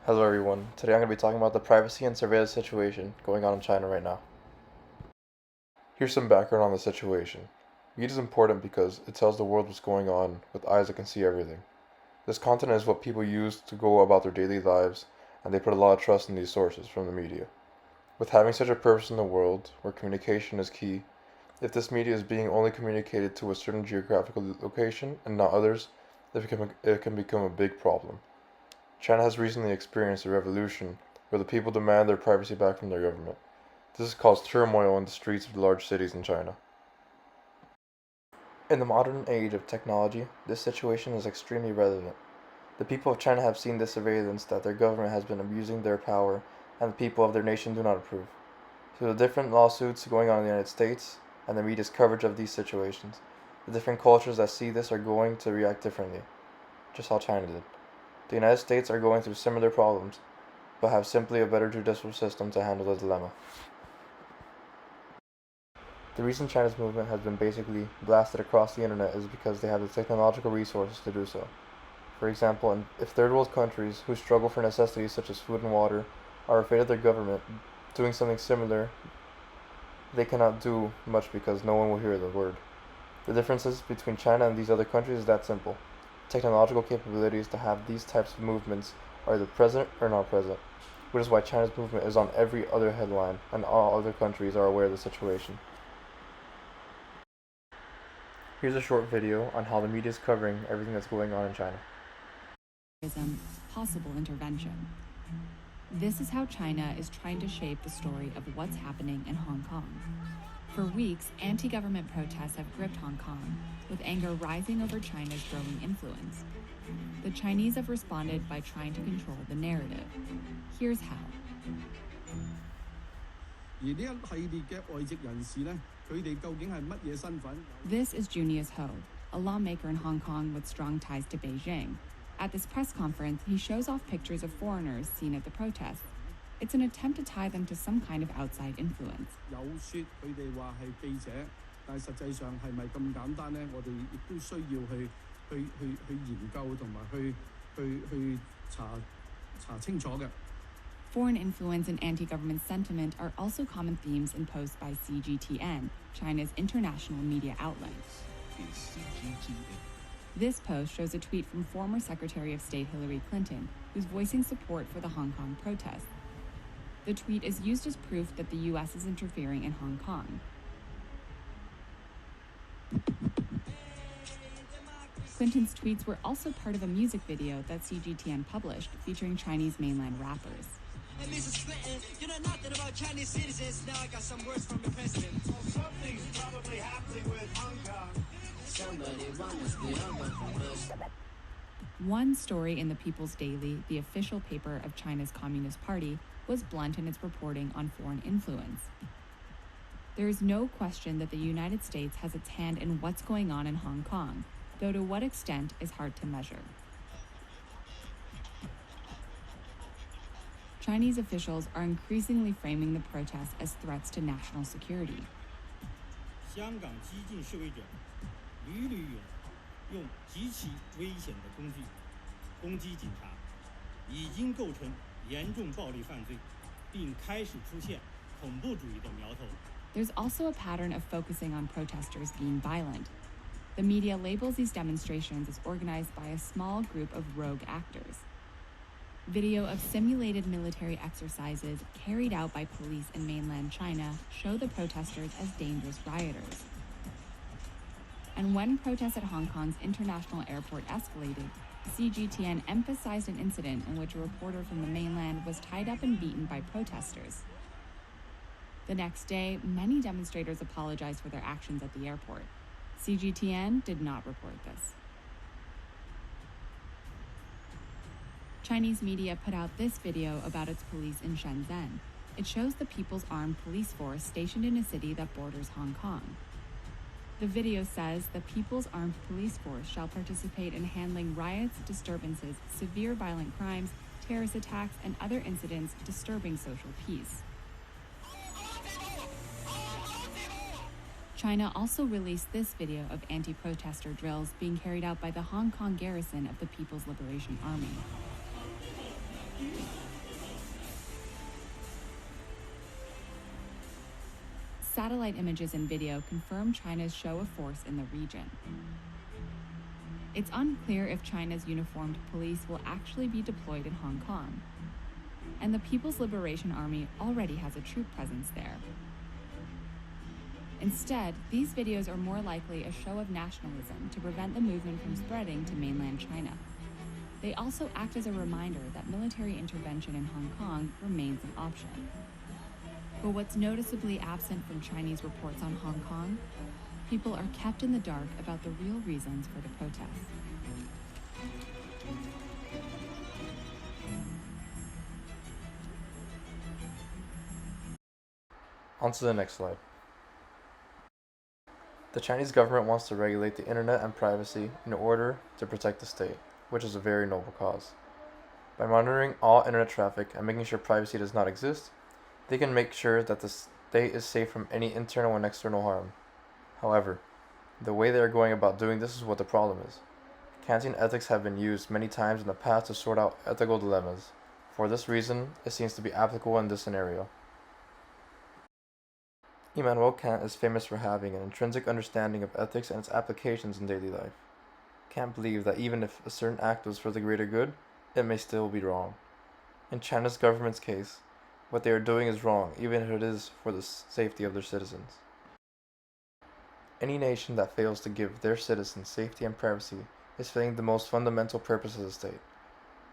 Hello everyone, today I'm going to be talking about the privacy and surveillance situation going on in China right now. Here's some background on the situation. Media is important because it tells the world what's going on with eyes that can see everything. This content is what people use to go about their daily lives, and they put a lot of trust in these sources from the media. With having such a purpose in the world, where communication is key, if this media is being only communicated to a certain geographical location and not others, it can become a big problem. China has recently experienced a revolution where the people demand their privacy back from their government. This has caused turmoil in the streets of large cities in China. In the modern age of technology, this situation is extremely relevant. The people of China have seen this surveillance that their government has been abusing their power, and the people of their nation do not approve. Through the different lawsuits going on in the United States and the media's coverage of these situations, the different cultures that see this are going to react differently, just how China did. The United States are going through similar problems, but have simply a better judicial system to handle the dilemma. The reason China's movement has been basically blasted across the internet is because they have the technological resources to do so. For example, if third world countries who struggle for necessities such as food and water are afraid of their government doing something similar, they cannot do much because no one will hear the word. The differences between China and these other countries is that simple. Technological capabilities to have these types of movements are either present or not present, which is why China's movement is on every other headline and all other countries are aware of the situation. Here's a short video on how the media is covering everything that's going on in China. Possible intervention. This is how China is trying to shape the story of what's happening in Hong Kong. For weeks, anti-government protests have gripped Hong Kong, with anger rising over China's growing influence. The Chinese have responded by trying to control the narrative. Here's how. This is Junius Ho, a lawmaker in Hong Kong with strong ties to Beijing. At this press conference, he shows off pictures of foreigners seen at the protests. It's an attempt to tie them to some kind of outside influence. Foreign influence and anti-government sentiment are also common themes imposed by CGTN, China's international media outlet. This post shows a tweet from former Secretary of State Hillary Clinton, who's voicing support for the Hong Kong protests. The tweet is used as proof that the U.S. is interfering in Hong Kong. Clinton's tweets were also part of a music video that CGTN published featuring Chinese mainland rappers. And Mrs. Clinton, you know nothing about Chinese citizens. Now I got some words from the president. Well, something's probably happening with Hong Kong. One story in the People's Daily, the official paper of China's Communist Party, was blunt in its reporting on foreign influence. There is no question that the United States has its hand in what's going on in Hong Kong, though to what extent is hard to measure. Chinese officials are increasingly framing the protests as threats to national security. 香港激进示威者屡屡用极其危险的工具攻击警察，已经构成严重暴力犯罪，并开始出现恐怖主义的苗头。There's also a pattern of focusing on protesters being violent. The media labels these demonstrations as organized by a small group of rogue actors. Video of simulated military exercises carried out by police in mainland China show the protesters as dangerous rioters. And when protests at Hong Kong's international airport escalated, CGTN emphasized an incident in which a reporter from the mainland was tied up and beaten by protesters. The next day, many demonstrators apologized for their actions at the airport. CGTN did not report this. Chinese media put out this video about its police in Shenzhen. It shows the People's Armed Police Force stationed in a city that borders Hong Kong. The video says the People's Armed Police Force shall participate in handling riots, disturbances, severe violent crimes, terrorist attacks, and other incidents disturbing social peace. China also released this video of anti-protester drills being carried out by the Hong Kong garrison of the People's Liberation Army. satellite images and video confirm China's show of force in the region. It's unclear if China's uniformed police will actually be deployed in Hong Kong, and the People's Liberation Army already has a troop presence there. Instead, these videos are more likely a show of nationalism to prevent the movement from spreading to mainland China. They also act as a reminder that military intervention in Hong Kong remains an option. But what's noticeably absent from Chinese reports on Hong Kong? People are kept in the dark about the real reasons for the protests. On to the next slide. The Chinese government wants to regulate the internet and privacy in order to protect the state, which is a very noble cause. By monitoring all internet traffic and making sure privacy does not exist, they can make sure that the state is safe from any internal and external harm. However, the way they are going about doing this is what the problem is. Kantian ethics have been used many times in the past to sort out ethical dilemmas. For this reason, it seems to be applicable in this scenario. Immanuel Kant is famous for having an intrinsic understanding of ethics and its applications in daily life. Kant believed that even if a certain act was for the greater good, it may still be wrong. In China's government's case, what they are doing is wrong, even if it is for the safety of their citizens. Any nation that fails to give their citizens safety and privacy is failing the most fundamental purpose of the state.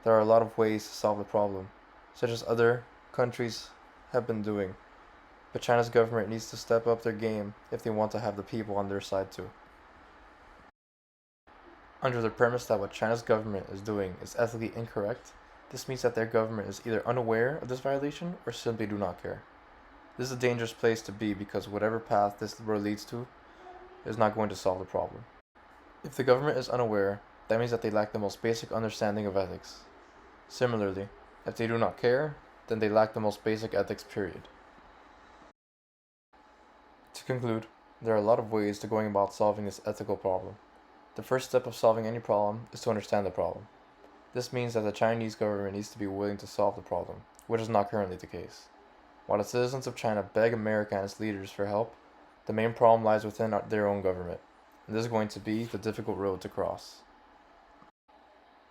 There are a lot of ways to solve the problem, such as other countries have been doing, but China's government needs to step up their game if they want to have the people on their side too. Under the premise that what China's government is doing is ethically incorrect, this means that their government is either unaware of this violation or simply do not care. This is a dangerous place to be because whatever path this road leads to is not going to solve the problem. If the government is unaware, that means that they lack the most basic understanding of ethics. Similarly, if they do not care, then they lack the most basic ethics, period. To conclude, there are a lot of ways to going about solving this ethical problem. The first step of solving any problem is to understand the problem. This means that the Chinese government needs to be willing to solve the problem, which is not currently the case. While the citizens of China beg America and its leaders for help, the main problem lies within their own government, and this is going to be the difficult road to cross.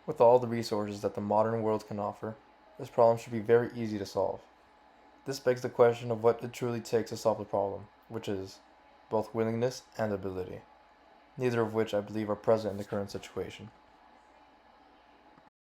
With all the resources that the modern world can offer, this problem should be very easy to solve. This begs the question of what it truly takes to solve the problem, which is both willingness and ability, neither of which I believe are present in the current situation.